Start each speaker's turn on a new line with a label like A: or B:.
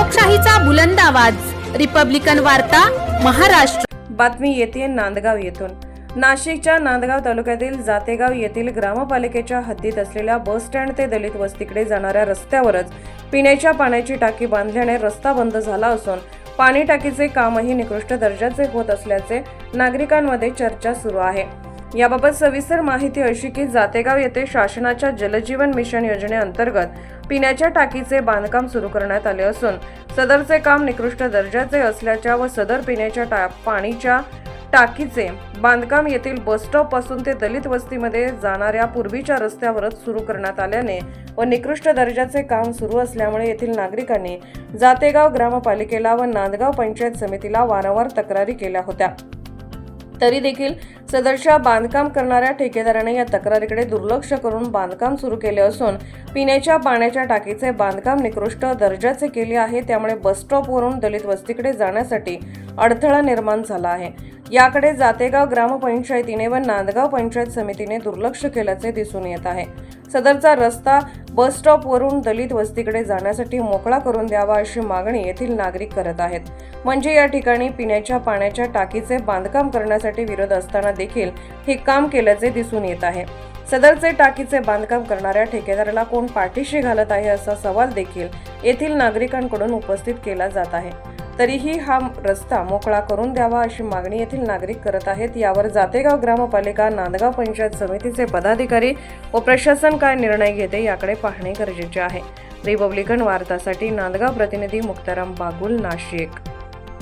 A: लोकशाहीचा बुलंद आवाज, रिपब्लिकन वार्ता, महाराष्ट्र।
B: बातमी येते नांदगाव येथून। नाशिकच्या नांदगाव तालुक्यातील जातेगाव येथील ग्रामपालिकेच्या हद्दीत असलेल्या बस स्टँड ते दलित वस्तीकडे जाणाऱ्या रस्त्यावरच पिण्याच्या पाण्याची टाकी बांधल्याने रस्ता बंद झाला असून पाणी टाकीचे कामही निकृष्ट दर्जाचे होत असल्याचे नागरिकांमध्ये चर्चा सुरू आहे। याबाबत सविस्तर माहिती अशी की जातेगाव येथे शासनाच्या जलजीवन मिशन योजनेअंतर्गत पिण्याच्या टाकीचे बांधकाम सुरू करण्यात आले असून सदरचे काम निकृष्ट दर्जाचे असल्याच्या व सदर पिण्याच्या पाणीच्या टाकीचे बांधकाम येथील बस स्टॉप पासून ते दलित वस्तीमध्ये जाणाऱ्या पूर्वीच्या रस्त्यावरच सुरू करण्यात आल्याने व निकृष्ट दर्जाचे काम सुरू असल्यामुळे येथील नागरिकांनी जातेगाव ग्रामपालिकेला व नांदगाव पंचायत समितीला वारंवार तक्रारी केल्या होत्या। तरी देखील सदरच्या बांधकाम करणाऱ्या ठेकेदाराने या तक्रारीकडे दुर्लक्ष करून बांधकाम सुरू केले असून पिण्याच्या पाण्याच्या टाकीचे बांधकाम निकृष्ट दर्जाचे केले आहे। त्यामुळे बस स्टॉपवरून दलित वस्तीकडे जाण्यासाठी अडथळा निर्माण झाला आहे। याकडे जातेगाव ग्रामपंचायतीने व नांदगाव पंचायत समितीने दुर्लक्ष केल्याचे दिसून येत आहे। सदरचा रस्ता बस स्टॉपवरून दलित वस्तीकडे जाण्यासाठी मोकळा करून द्यावा अशी मागणी येथील नागरिक करत आहेत। म्हणजे या ठिकाणी पिण्याच्या पाण्याच्या टाकीचे बांधकाम करण्यासाठी विरोध असताना देखील हे काम केल्याचे दिसून येत आहे। सदरचे टाकीचे बांधकाम करणाऱ्या ठेकेदाराला कोण पाठीशी घालत आहे असा सवाल देखील येथील नागरिकांकडून उपस्थित केला जात आहे। तरीही हा रस्ता मोकळा करून द्यावा अशी मागणी येथील नागरिक करत आहेत। यावर जातेगाव ग्रामपालिका, नांदगाव पंचायत समितीचे पदाधिकारी व प्रशासन काय निर्णय घेते याकडे पाहणे गरजेचे आहे। रिपब्लिकन वार्तासाठी नांदगाव प्रतिनिधी मुक्ताराम बागुल, नाशिक।